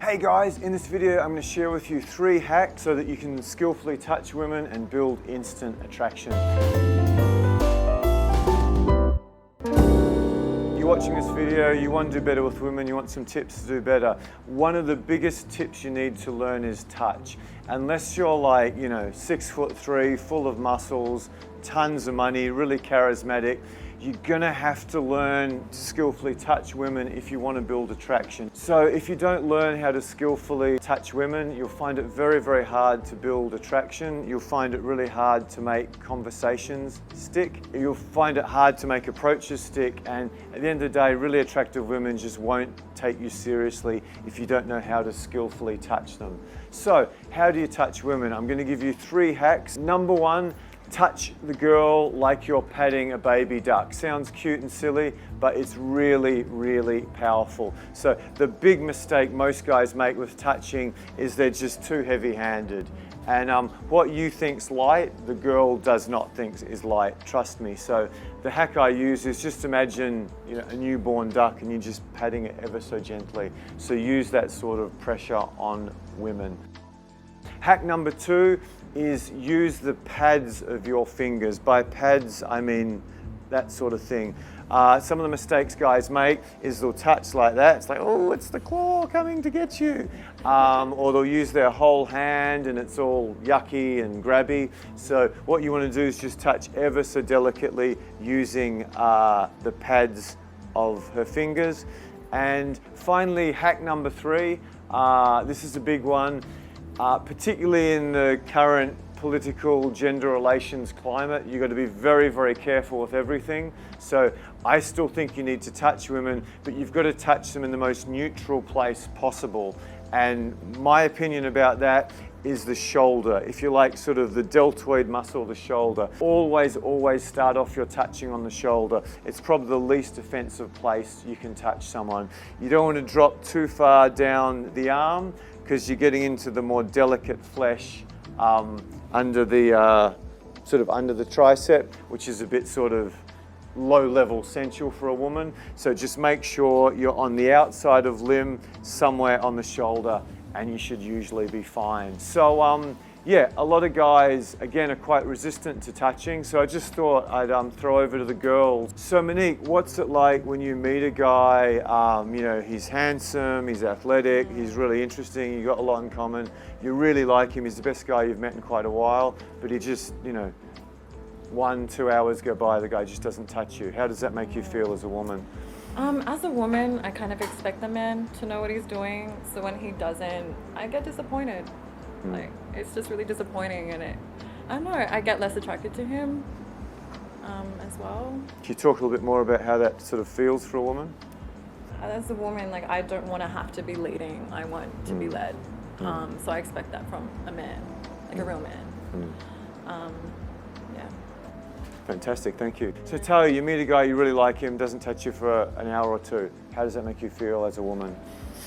Hey guys, in this video I'm going to share with you 3 hacks so that you can skillfully touch women and build instant attraction. You're watching this video, you want to do better with women, you want some tips to do better. One of the biggest tips you need to learn is touch. Unless you're like, 6'3", full of muscles, tons of money, really charismatic, you're gonna have to learn to skillfully touch women if you want to build attraction. So if you don't learn how to skillfully touch women, you'll find it very, very hard to build attraction. You'll find it really hard to make conversations stick. You'll find it hard to make approaches stick. And at the end of the day, really attractive women just won't take you seriously if you don't know how to skillfully touch them. So how do you touch women? I'm going to give you 3 hacks. Number 1, touch the girl like you're patting a baby duck. Sounds cute and silly, but it's really, really powerful. So the big mistake most guys make with touching is they're just too heavy-handed. And what you think's light, the girl does not think is light, trust me. So the hack I use is just imagine a newborn duck and you're just patting it ever so gently. So use that sort of pressure on women. Hack number 2 is use the pads of your fingers. By pads, I mean that sort of thing. Some of the mistakes guys make is they'll touch like that. It's like, oh, it's the claw coming to get you. Or they'll use their whole hand and it's all yucky and grabby. So what you want to do is just touch ever so delicately using the pads of her fingers. And finally, hack number 3, this is a big one. Particularly in the current political gender relations climate, you've got to be very, very careful with everything. So I still think you need to touch women, but you've got to touch them in the most neutral place possible. And my opinion about that is the shoulder. If you like sort of the deltoid muscle of the shoulder, always start off your touching on the shoulder. It's probably the least offensive place you can touch someone. You don't want to drop too far down the arm because you're getting into the more delicate flesh under the under the tricep, which is a bit sort of low-level sensual for a woman. So just make sure you're on the outside of limb, somewhere on the shoulder, and you should usually be fine. So yeah, a lot of guys, again, are quite resistant to touching, so I just thought I'd throw over to the girls. So Monique, what's it like when you meet a guy, he's handsome, he's athletic, he's really interesting, you've got a lot in common, you really like him, he's the best guy you've met in quite a while, but he just, 1-2 hours go by, the guy just doesn't touch you. How does that make you feel as a woman? As a woman, I kind of expect the man to know what he's doing, so when he doesn't, I get disappointed. Like, it's just really disappointing, and I don't know, I get less attracted to him as well. Can you talk a little bit more about how that sort of feels for a woman? As a woman, like, I don't want to have to be leading, I want to be led. So I expect that from a man, like a real man. Yeah. Fantastic, thank you. So Talia, you meet a guy, you really like him, doesn't touch you for an hour or 2. How does that make you feel as a woman?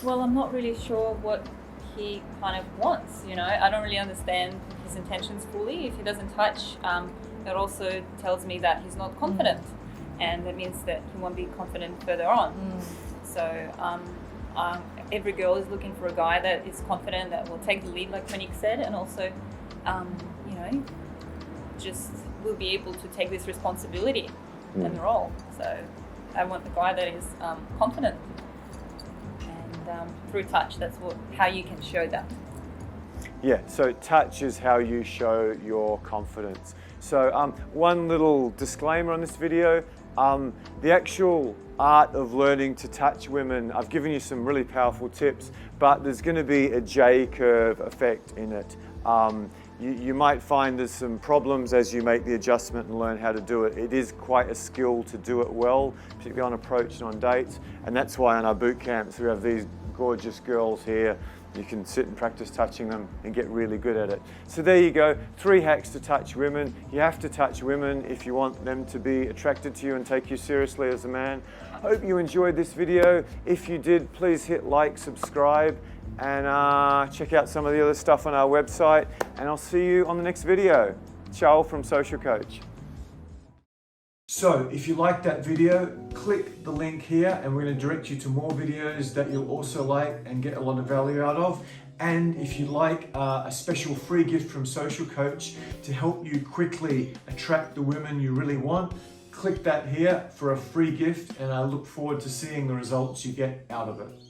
Well, I'm not really sure what he kind of wants, I don't really understand his intentions fully. If he doesn't touch, it also tells me that he's not confident, and that means that he won't be confident further on. So every girl is looking for a guy that is confident, that will take the lead, like Monique said, and also just will be able to take this responsibility and the role. So I want the guy that is confident. Through touch, that's how you can show that. Yeah, so touch is how you show your confidence. So one little disclaimer on this video, the actual art of learning to touch women, I've given you some really powerful tips, but there's going to be a J-curve effect in it. You might find there's some problems as you make the adjustment and learn how to do it. It is quite a skill to do it well, particularly on approach and on dates, and that's why on our boot camps we have these gorgeous girls here. You can sit and practice touching them and get really good at it. So there you go, 3 hacks to touch women. You have to touch women if you want them to be attracted to you and take you seriously as a man. Hope you enjoyed this video. If you did, please hit like, subscribe, and check out some of the other stuff on our website. And I'll see you on the next video. Ciao from Social Coach. So if you like that video, click the link here and we're going to direct you to more videos that you'll also like and get a lot of value out of. And if you like a special free gift from Social Coach to help you quickly attract the women you really want, click that here for a free gift, and I look forward to seeing the results you get out of it.